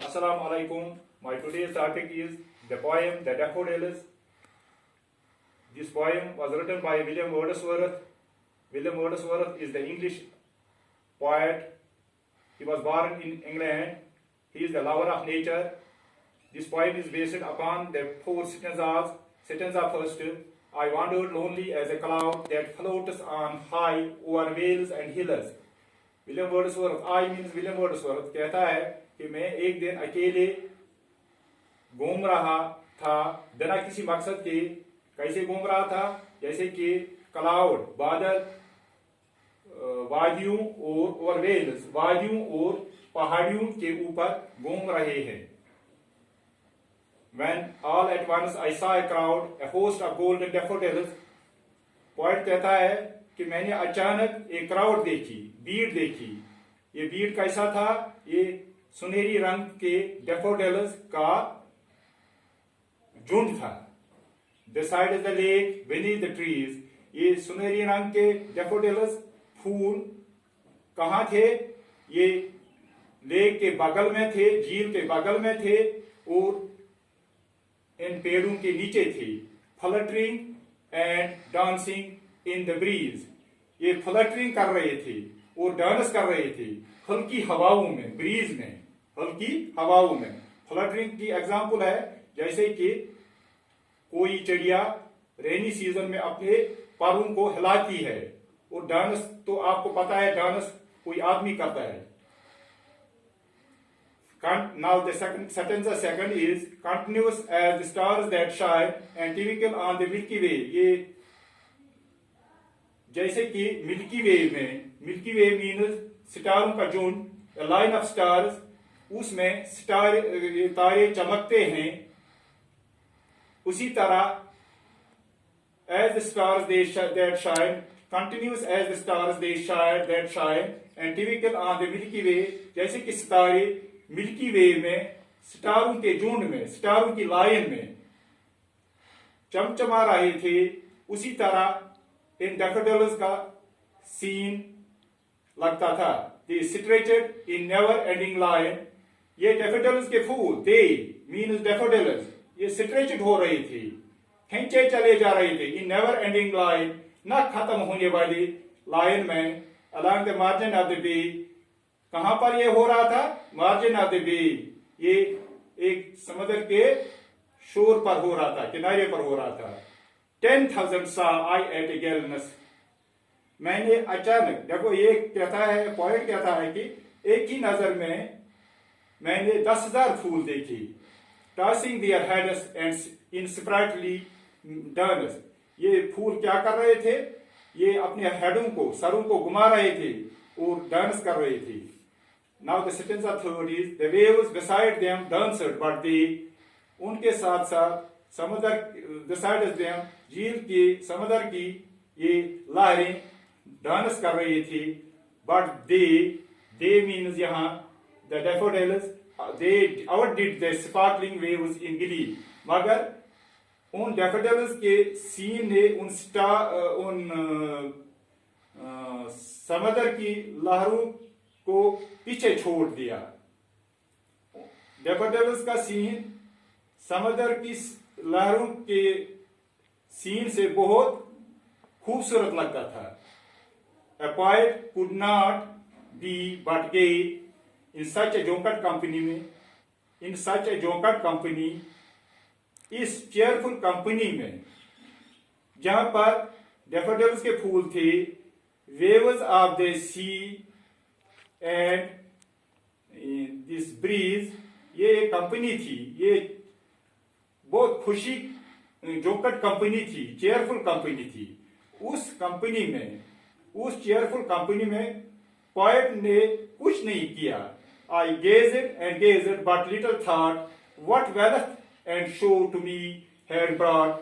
Assalamu alaikum. My today's topic is the poem The Daffodils. This poem was written by William Wordsworth. William Wordsworth is the English poet. He was born in England. He is the lover of nature. This poem is based upon the four stanzas. Stanza first: I wandered lonely as a cloud that floats on high over vales and hills. William Wordsworth, I means William Wordsworth कहता है कि मैं एक दिन अकेले घूम रहा था बिना किसी मकसद के। कैसे घूम रहा था? जैसे कि क्लाउड, बादल, वादियों और वेल्स, वादियों और पहाड़ियों के ऊपर घूम रहे हैं। When all at once I saw a crowd, a host of golden daffodils. Poet कहता है कि मैंने अचानक एक क्राउड देखी, भीड़ देखी। ये भीड़ कैसा था? ये सुनहरी रंग के डैफोडिल्स का झुंड था। Beside the lake, beneath the trees, ये सुनहरी रंग के डैफोडिल्स फूल कहाँ थे? ये लेक के बगल में थे, झील के बगल में थे और इन पेड़ों के नीचे थे। Fluttering and dancing in the breeze, ये फ्लटरिंग कर रहे थे और डांस कर रहे थे हल्की हवाओं में, ब्रीज में, हल्की हवाओं में। फ्लटरिंग की एग्जांपल है जैसे कि कोई चिड़िया रेनी सीजन में अपने परों को हिलाती है, और डांस तो आपको पता है, डांस कोई आदमी करता है। Now the second is continuous as the stars that shine and typical on the Milky Way. ये जैसे कि मिल्की वे में, मिल्की वे मीन्स सितारों का झुंड, लाइन ऑफ स्टार्स, उसमें तारे चमकते हैं। उसी तरह as the stars that shine, continuous as the stars that shine and typical on the Milky Way, जैसे कि सितारे मिल्की वे में सितारों के झुंड में, सितारों की लाइन में चमचमा रहे थे, उसी तरह इन डैफोडिल्स का सीन लगता था। They stretched in never ending line, ये डैफोडिल्स के फूल, दे मीन्स डैफोडिल्स, ये स्ट्रेचड हो रहे थे, खींचे चले जा रहे थे। इन नेवर एंडिंग लाइन, न खत्म होने वाली लाइन में। Along the margin of the bay, कहां पर ये हो रहा था? मार्जिन ऑफ द बे, ये एक समुद्र के शोर पर हो रहा था, किनारे पर हो रहा था। 10,000 saw I at a glance, मैंने अचानक, देखो ये कहता है, पॉइंट कहता है कि एक ही नजर में मैंने 10,000 फूल देखे। Tossing their heads and in sprightly dance, ये फूल क्या कर रहे थे? ये अपने हेडों को, सरों को घुमा रहे थे और डांस कर रहे थे। Now the stanza third is the waves beside them danced but they, उनके साथ साथ समुद्र, beside them, झील की, समुद्र की ये लहरें डांस कर रही थी। बट दे मीन्स यहाँ the daffodils, they outdid the sparkling waves in glee, मगर उन डैफोडिल्स के सीन ने उन समुद्र की लहरों को पीछे छोड़ दिया। डैफोडिल्स का सीन समुद्र की लहरों के सीन से बहुत खूबसूरत लगता था। A poet could not be but gay in such a drunkard company में, in such a drunkard company, इस चेयरफुल कंपनी में जहां पर डैफोडिल्स के फूल थे, waves of the sea and this breeze, ये एक कंपनी थी, ये बहुत खुशी जोकट कंपनी थी, चेयरफुल कंपनी थी। उस कंपनी में, उस चेयरफुल कंपनी में पोएट ने कुछ नहीं किया। I gazed and gazed but little thought what wealth and show to me had brought,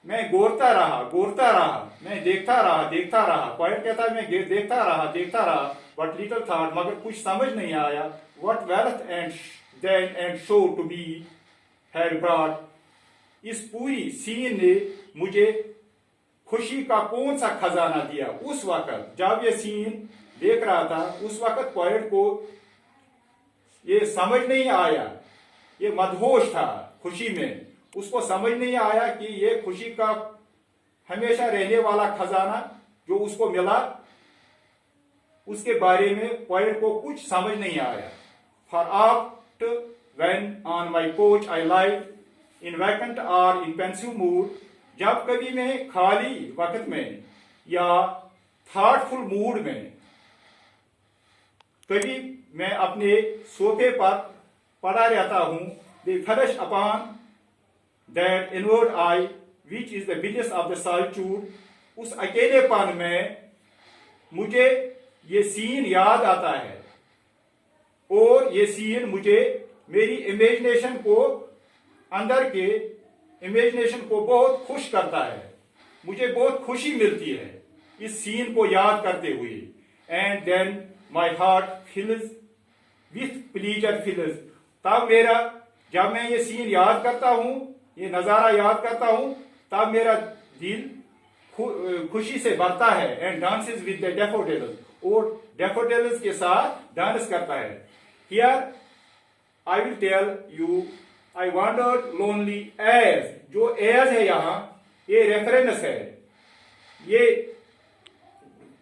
मैं गोरता रहा, मैं देखता रहा। पोएट कहता है मैं देखता रहा बट लिटिल थॉट, मगर कुछ समझ नहीं आया। What wealth and show to me had brought, इस पूरी सीन ने मुझे खुशी का कौन सा खजाना दिया। उस वक्त जब ये सीन देख रहा था, उस वक्त पोएट को ये समझ नहीं आया, ये मदहोश था खुशी में, उसको समझ नहीं आया कि ये खुशी का हमेशा रहने वाला खजाना जो उसको मिला, उसके बारे में पोएट को कुछ समझ नहीं आया। For after when on my coach I light in vacant और इन पेंसिव मूड, जब कभी मैं खाली वक्त में या थॉटफुल मूड में, कभी मैं अपने सोफे पर पड़ा रहता हूं, they flash upon that inward eye which is the bliss of the solitude, उस अकेलेपन में मुझे ये सीन याद आता है और ये सीन मुझे मेरी इमेजिनेशन को, अंदर के इमेजिनेशन को बहुत खुश करता है, मुझे बहुत खुशी मिलती है इस सीन को याद करते हुए। And then my heart fills with pleasure fills, तब मेरा, जब मैं ये सीन याद करता हूं, ये नजारा याद करता हूं, तब मेरा दिल खुशी से भरता है। And dances with the daffodils, और डैफोडिल्स के साथ डांस करता है। Here I will tell you I wandered lonely as, जो एज है यहां, ये रेफरेंस है, ये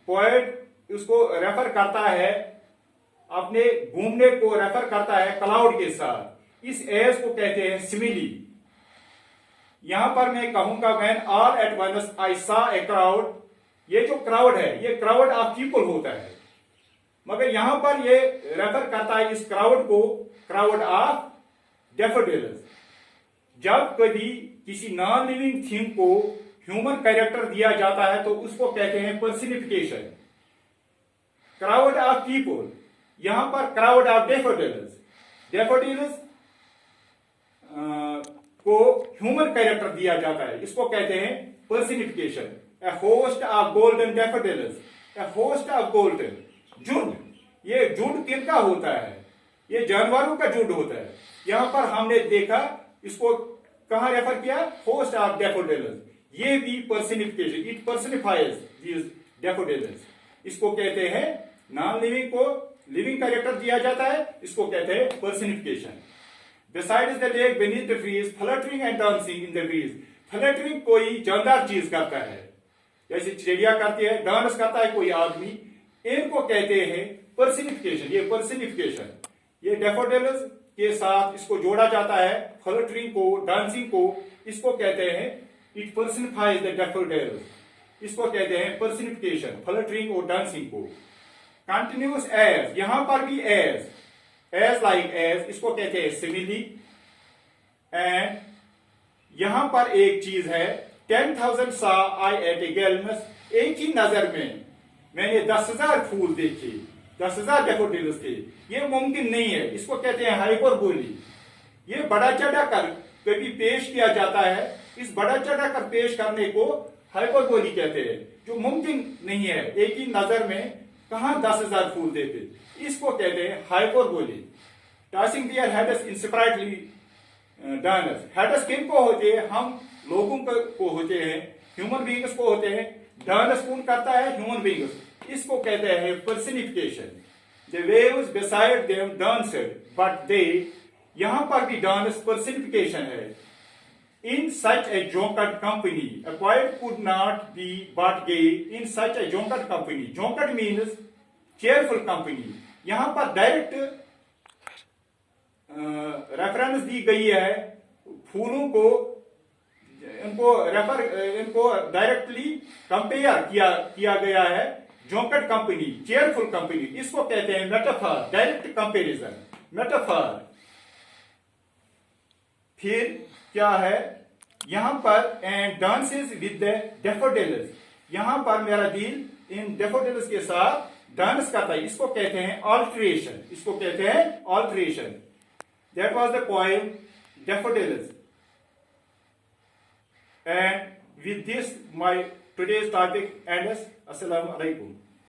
पोएट उसको रेफर करता है, अपने घूमने को रेफर करता है क्लाउड के साथ। इस एज को कहते हैं सिमिली। यहां पर मैं कहूंगा when all at once I saw a crowd, ये जो क्राउड है ये क्राउड ऑफ पीपल होता है, मगर यहां पर ये रेफर करता है इस क्राउड को, क्राउड ऑफ डैफोडिल्स। जब कभी किसी नॉन लिविंग थिंग को ह्यूमन कैरेक्टर दिया जाता है तो उसको कहते हैं पर्सनिफिकेशन। क्राउड ऑफ पीपल, यहां पर क्राउड ऑफ डैफोडिल्स, डैफोडिल्स को ह्यूमन कैरेक्टर दिया जाता है, इसको कहते हैं personification. A host of golden daffodils, A host of golden, झुंड, ये झुंड किनका होता है? ये जानवरों का झुंड होता है। यहां पर हमने देखा, इसको कहां रेफर किया? Host of daffodils. ये भी पर्सनिफिकेशन, इट पर्सनिफाइज दीज डैफोडिल्स। इसको कहते हैं, नॉन लिविंग को लिविंग कैरेक्टर दिया जाता है, इसको कहते हैं personification. Besides the lake beneath the trees, fluttering and dancing in the breeze. Fluttering कोई जानदार चीज करता है, जैसे चिड़िया करती है, डांस करता है कोई आदमी, इनको कहते हैं पर्सनिफिकेशन। ये पर्सनिफिकेशन, ये डैफोडिल्स के साथ इसको जोड़ा जाता है, फ्लटरिंग को, डांसिंग को, इसको कहते हैं इट पर्सनिफाइज द डैफोडिल्स, इसको कहते हैं पर्सनिफिकेशन, फ्लटरिंग और डांसिंग को। कंटिन्यूस एज, यहां पर भी एज, एज लाइक एज, इसको कहते हैं सिमिली। एंड यहां पर एक चीज है, 10,000 saw I at a glance, एक ही नजर में मैंने 10,000 फूल देखे, 10,000 डैफोडिल्स थे। ये मुमकिन नहीं है, इसको कहते हैं हाइपरबोली। ये बड़ा चढ़ा कर कभी पेश किया जाता है, इस बड़ा चढ़ा कर पेश करने को हाइपरबोली कहते हैं, जो मुमकिन नहीं है। एक ही नजर में कहां 10,000 फूल देते, इसको कहते हैं hyperbole. Tossing their heads in separately dance, heads किन को होते हैं? हम लोगों को होते हैं, ह्यूमन बीइंग्स को होते हैं। डांस कौन करता है? ह्यूमन बीइंग्स, इसको कहते हैं personification. The waves beside them danced but they, यहां पर भी डांस पर्सनिफिकेशन है। In such a drunkard company, a poet could not be but gay in such a drunkard company. Drunkard means cheerful company. यहां पर direct reference दी गई है फूलों को, इनको डायरेक्टली कंपेयर किया गया है drunkard कंपनी, चेयरफुल कंपनी, इसको कहते हैं मेटाफर, डायरेक्ट कंपेरिजन, मेटाफर। फिर क्या है यहां पर? And dances with the daffodils, यहां पर मेरा दिल इन डैफोडिल्स के साथ डांस करता है, इसको कहते हैं ऑल्ट्रेशन, इसको कहते हैं alteration. That was the poem daffodils. And with this my today's topic ends. अस्सलाम वालेकुम।